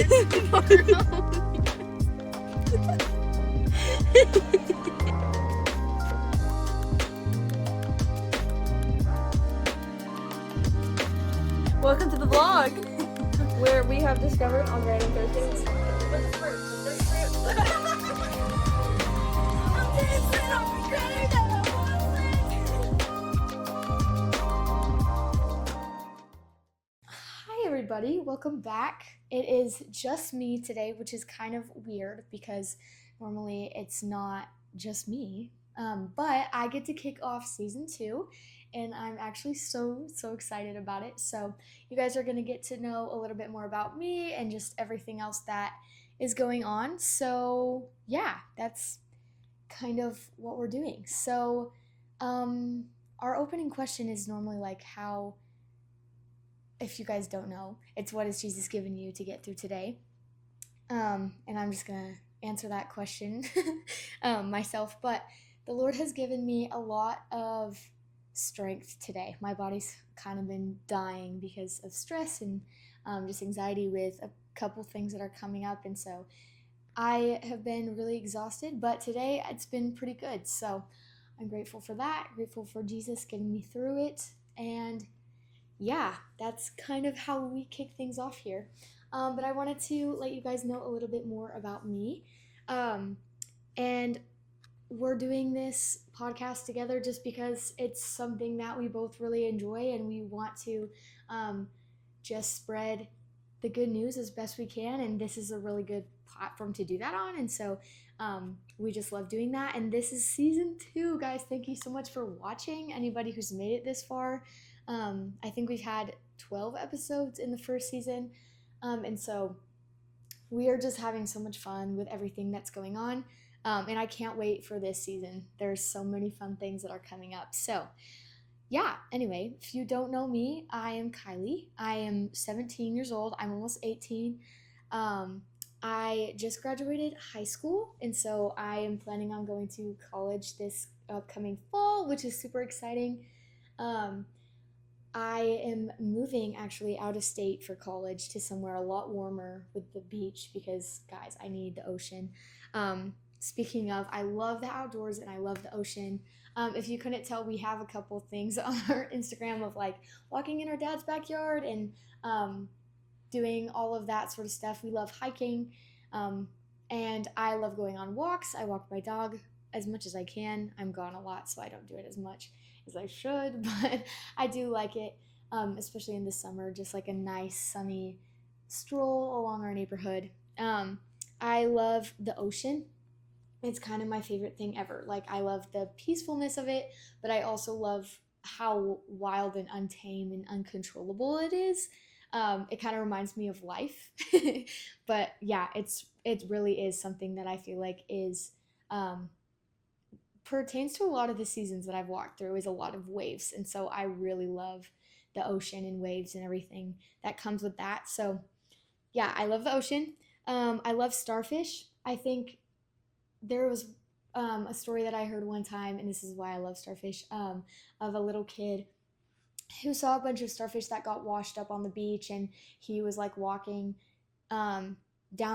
Welcome to the vlog, where we have discovered on random Thursdays. Hi everybody, welcome back. It is just me today, which is kind of weird because normally it's not just me. But I get to kick off season 2 and I'm actually so excited about it. So you guys are going to get to know a little bit more about me and just everything else that is going on. So yeah, that's kind of what we're doing. So our opening question is normally like how, if you guys don't know, it's what has Jesus given you to get through today? And I'm just going to answer that question myself. But the Lord has given me a lot of strength today. My body's kind of been dying because of stress and just anxiety with a couple things that are coming up. And so I have been really exhausted, but today it's been pretty good. So I'm grateful for that, grateful for Jesus getting me through it. And yeah, that's kind of how we kick things off here. But I wanted to let you guys know a little bit more about me. And we're doing this podcast together just because it's something that we both really enjoy and we want to just spread the good news as best we can. And this is a really good platform to do that on. And so we just love doing that. And this is season 2, guys. Thank you so much for watching. Anybody who's made it this far. I think we've had 12 episodes in the first season. And so we are just having so much fun with everything that's going on. And I can't wait for this season. There's so many fun things that are coming up. So yeah, anyway, if you don't know me, I am Kylie. I am 17 years old. I'm almost 18. I just graduated high school, and so I am planning on going to college this upcoming fall, which is super exciting. I am moving actually out of state for college to somewhere a lot warmer with the beach because, guys, I need the ocean. Speaking of, I love the outdoors and I love the ocean. If you couldn't tell, we have a couple things on our Instagram of like walking in our dad's backyard and doing all of that sort of stuff. We love hiking, and I love going on walks. I walk my dog as much as I can. I'm gone a lot, so I don't do it as much as I should, but I do like it, especially in the summer, just like a nice sunny stroll along our neighborhood. I love the ocean. It's kind of my favorite thing ever. Like, I love the peacefulness of it, but I also love how wild and untamed and uncontrollable it is. It kind of reminds me of life. But yeah, it really is something that I feel like is pertains to a lot of the seasons that I've walked through, is a lot of waves. And so I really love the ocean and waves and everything that comes with that. So yeah, I love the ocean. I love starfish. I think there was a story that I heard one time, and this is why I love starfish, of a little kid who saw a bunch of starfish that got washed up on the beach, and he was like walking down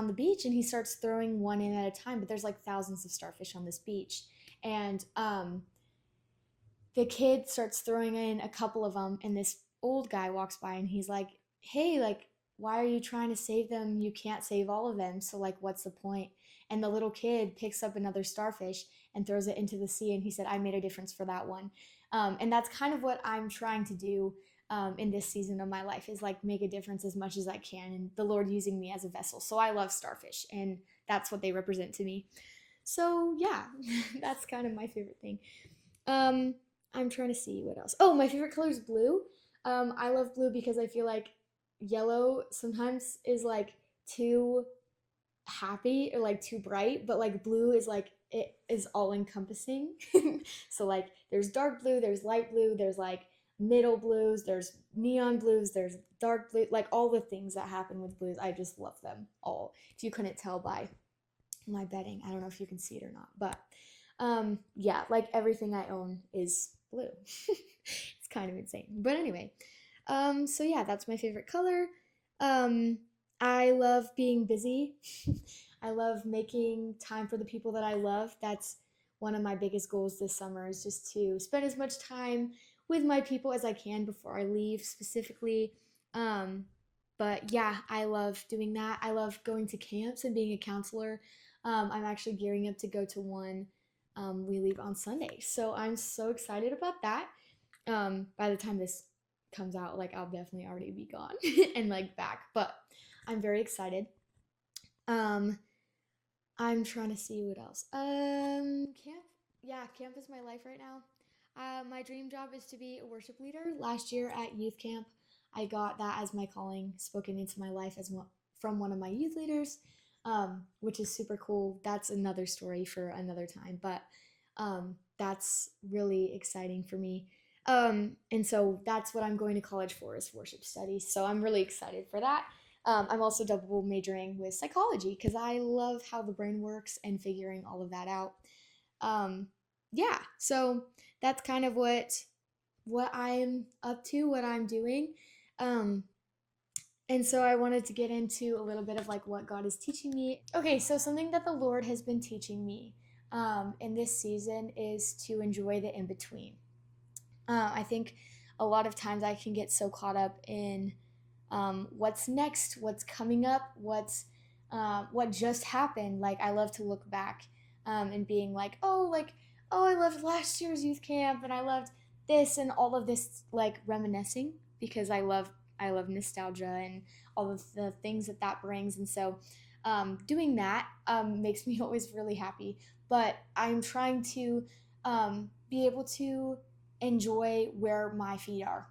the beach, and he starts throwing one in at a time, but there's like thousands of starfish on this beach, and the kid starts throwing in a couple of them, and this old guy walks by, and he's like, hey, like, why are you trying to save them? You can't save all of them, so like, what's the point? And the little kid picks up another starfish and throws it into the sea, and he said, I made a difference for that one. And that's kind of what I'm trying to do in this season of my life, is like make a difference as much as I can, and the Lord using me as a vessel. So I love starfish, and that's what they represent to me. So yeah, that's kind of my favorite thing. I'm trying to see what else. Oh, my favorite color is blue. I love blue because I feel like yellow sometimes is like too happy or like too bright, but like blue is like, it is all encompassing. So like there's dark blue, there's light blue, there's like middle blues, there's neon blues, there's dark blue, like all the things that happen with blues. I just love them all. If you couldn't tell by my bedding, I don't know if you can see it or not, but yeah, like everything I own is blue. It's kind of insane, but anyway, so yeah, that's my favorite color. I love being busy. I love making time for the people that I love. That's one of my biggest goals this summer is just to spend as much time with my people as I can before I leave specifically. Um, but yeah, I love doing that. I love going to camps and being a counselor. I'm actually gearing up to go to one. We leave on Sunday. So I'm so excited about that. By the time this comes out, like I'll definitely already be gone and like back. But I'm very excited. Um, I'm trying to see what else. Camp. Yeah, camp is my life right now. My dream job is to be a worship leader. Last year at youth camp, I got that as my calling spoken into my life as from one of my youth leaders, which is super cool. That's another story for another time, but that's really exciting for me. And so that's what I'm going to college for is worship studies. So I'm really excited for that. I'm also double majoring with psychology because I love how the brain works and figuring all of that out. Um, yeah, so that's kind of what I'm up to, what I'm doing. Um, and so I wanted to get into a little bit of like what God is teaching me. Okay, so something that the Lord has been teaching me in this season is to enjoy the in between. I think a lot of times I can get so caught up in what's next, what's coming up, what just happened. Like I love to look back and being like, oh, I loved last year's youth camp, and I loved this and all of this, like reminiscing because I love nostalgia and all of the things that that brings, and so doing that makes me always really happy. But I'm trying to be able to enjoy where my feet are.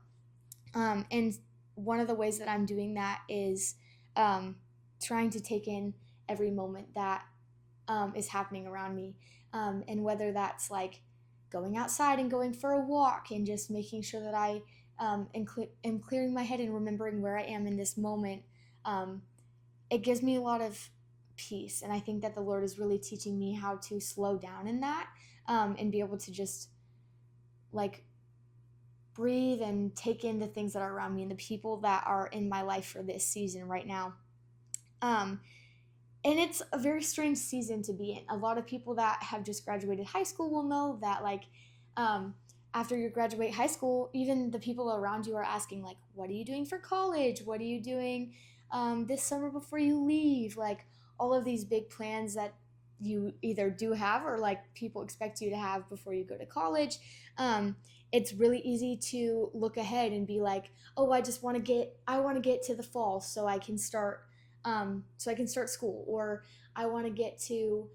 And one of the ways that I'm doing that is um, trying to take in every moment that is happening around me. And whether that's like going outside and going for a walk and just making sure that I am clearing my head and remembering where I am in this moment, um, it gives me a lot of peace. And I think that the Lord is really teaching me how to slow down in that and be able to just like breathe and take in the things that are around me and the people that are in my life for this season right now. Um, and it's a very strange season to be in. A lot of people that have just graduated high school will know that, like, um, after you graduate high school, even the people around you are asking, like, what are you doing for college? What are you doing this summer before you leave? Like, all of these big plans that you either do have or like people expect you to have before you go to college. Um, it's really easy to look ahead and be like, oh, I want to get to the fall so I can start school, or I want to get to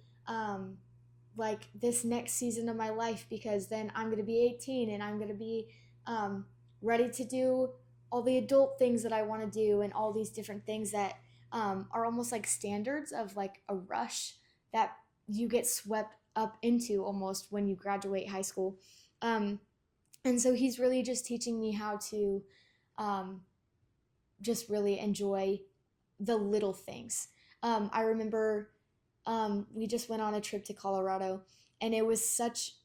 like this next season of my life because then I'm going to be 18 and I'm going to be um, ready to do all the adult things that I want to do and all these different things that are almost like standards of like a rush that you get swept up into almost when you graduate high school. Um, and so he's really just teaching me how to um, just really enjoy the little things. I remember we just went on a trip to Colorado, and it was such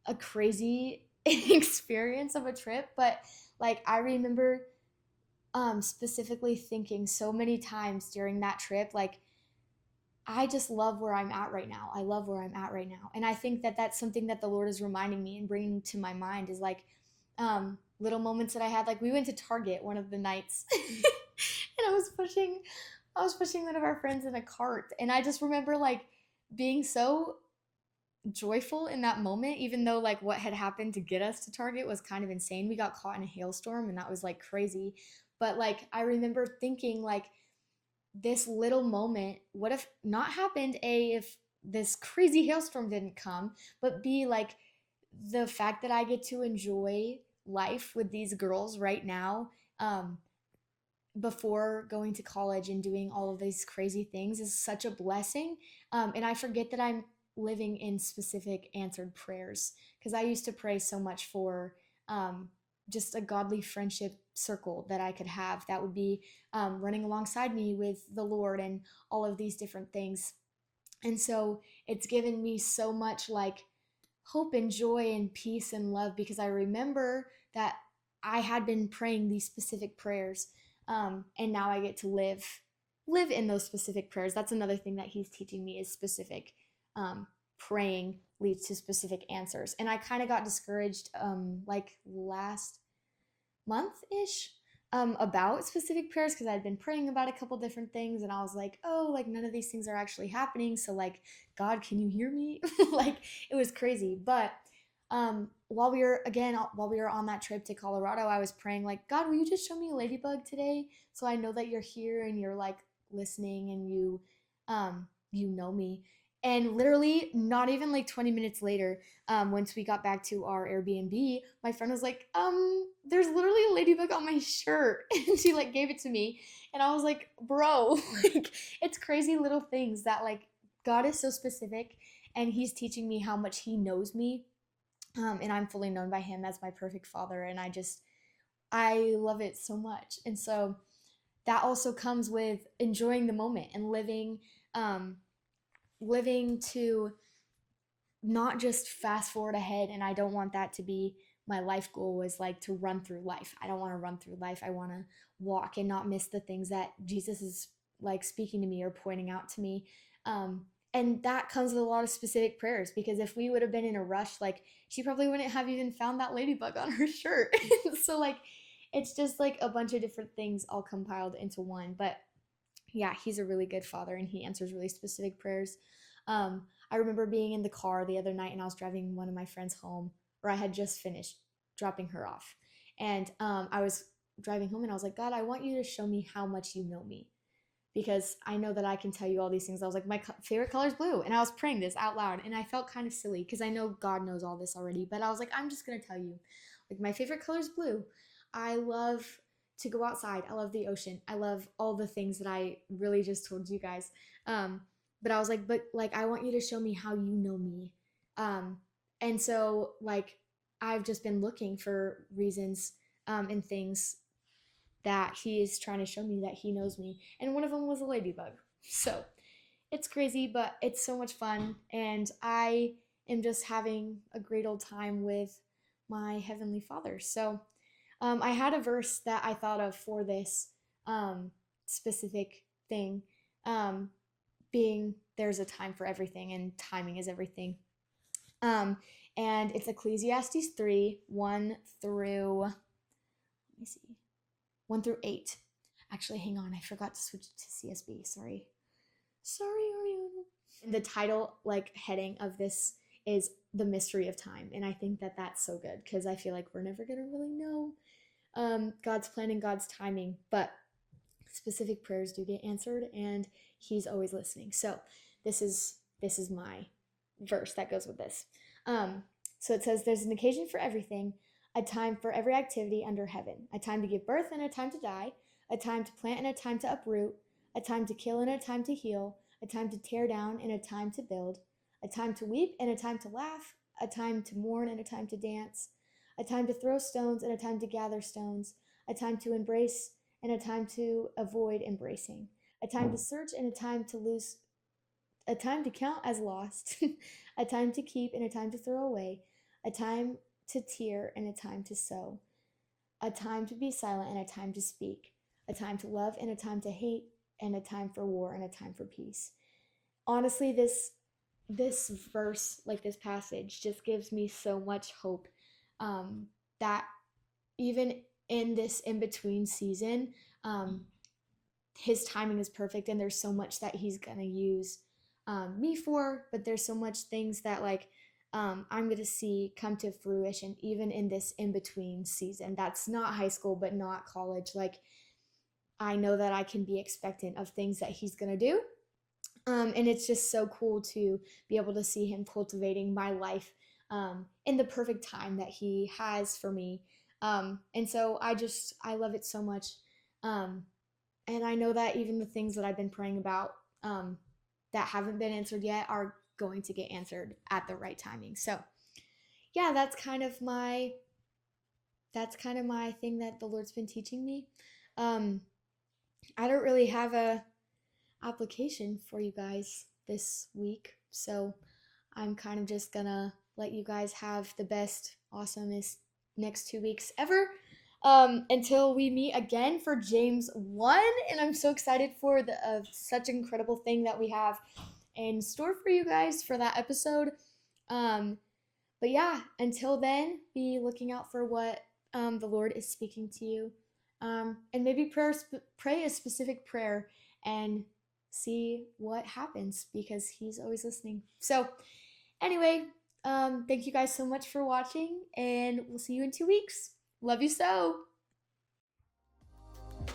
a crazy experience of a trip. But like, I remember specifically thinking so many times during that trip, like, I just love where I'm at right now. I love where I'm at right now. And I think that that's something that the Lord is reminding me and bringing to my mind is like little moments that I had. Like we went to Target one of the nights and I was pushing one of our friends in a cart. And I just remember like being so joyful in that moment, even though like what had happened to get us to Target was kind of insane. We got caught in a hailstorm and that was like crazy. But like I remember thinking like this little moment, what if not happened, A, if this crazy hailstorm didn't come, but B, like the fact that I get to enjoy life with these girls right now, before going to college and doing all of these crazy things is such a blessing. And I forget that I'm living in specific answered prayers because I used to pray so much for just a godly friendship circle that I could have that would be running alongside me with the Lord and all of these different things. And so it's given me so much like hope and joy and peace and love because I remember that I had been praying these specific prayers, and now I get to live live in those specific prayers. That's another thing that he's teaching me is specific praying leads to specific answers. And I kind of got discouraged like last month-ish about specific prayers because I'd been praying about a couple different things and I was like, oh, like none of these things are actually happening. So like, God, can you hear me? Like it was crazy. But while we were on that trip to Colorado, I was praying like, God, will you just show me a ladybug today so I know that you're here and you're like listening and you know me. And literally, not even like 20 minutes later, once we got back to our Airbnb, my friend was like, there's literally a ladybug on my shirt. And she like gave it to me. And I was like, bro, like it's crazy little things that like God is so specific and he's teaching me how much he knows me. And I'm fully known by him as my perfect father. And I love it so much. And so that also comes with enjoying the moment and um, living to not just fast forward ahead. And I don't want that to be my life goal was like to run through life. I don't want to run through life. I want to walk and not miss the things that Jesus is like speaking to me or pointing out to me. And that comes with a lot of specific prayers because if we would have been in a rush, like she probably wouldn't have even found that ladybug on her shirt. So like it's just like a bunch of different things all compiled into one. But yeah, he's a really good father and he answers really specific prayers. I remember being in the car the other night and I was driving one of my friends home, or I had just finished dropping her off. And I was driving home and I was like, God, I want you to show me how much you know me because I know that I can tell you all these things. I was like, my favorite color is blue. And I was praying this out loud and I felt kind of silly because I know God knows all this already. But I was like, I'm just going to tell you, like, my favorite color is blue. I love to go outside. I love the ocean. I love all the things that I really just told you guys. But I was like, but like, I want you to show me how you know me. Um, and so, like, I've just been looking for reasons and things that he is trying to show me that he knows me. And one of them was a ladybug. So it's crazy, but it's so much fun. And I am just having a great old time with my Heavenly Father. So I had a verse that I thought of for this specific thing, um, being there's a time for everything and timing is everything. Um, and it's Ecclesiastes 3 1 through, let me see, 1 through 8. Actually, hang on, I forgot to switch to CSB. Sorry, Ariana. The title, like, heading of this is The Mystery of Time. And I think that that's so good because I feel like we're never going to really know God's plan and God's timing. But specific prayers do get answered and he's always listening. So this is my verse that goes with this. So it says there's an occasion for everything, a time for every activity under heaven, a time to give birth and a time to die, a time to plant and a time to uproot, a time to kill and a time to heal, a time to tear down and a time to build, a time to weep and a time to laugh, a time to mourn and a time to dance, a time to throw stones and a time to gather stones, a time to embrace and a time to avoid embracing, a time to search and a time to lose, a time to count as lost, a time to keep and a time to throw away, a time to tear and a time to sow, a time to be silent and a time to speak, a time to love and a time to hate, and a time for war and a time for peace. Honestly, this verse, like this passage, just gives me so much hope that even in this in between season, um, his timing is perfect, and there's so much that he's gonna use me for, but there's so much things that like I'm gonna see come to fruition even in this in between season. That's not high school, but not college. Like I know that I can be expectant of things that he's gonna do. And it's just so cool to be able to see him cultivating my life in the perfect time that he has for me. And so I love it so much. Um, and I know that even the things that I've been praying about that haven't been answered yet are going to get answered at the right timing. So yeah, that's kind of my thing that the Lord's been teaching me. Um, I don't really have a application for you guys this week, so I'm kind of just gonna let you guys have the best, awesomest next 2 weeks ever. until we meet again for James 1. And I'm so excited for the such incredible thing that we have in store for you guys for that episode. But yeah, until then, be looking out for what the Lord is speaking to you. And maybe pray a specific prayer and see what happens because He's always listening. So, anyway, thank you guys so much for watching, and we'll see you in 2 weeks. Love you so.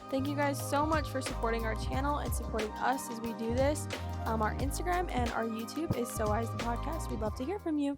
Thank you guys so much for supporting our channel and supporting us as we do this. Our Instagram and our YouTube is So Wise the Podcast. We'd love to hear from you.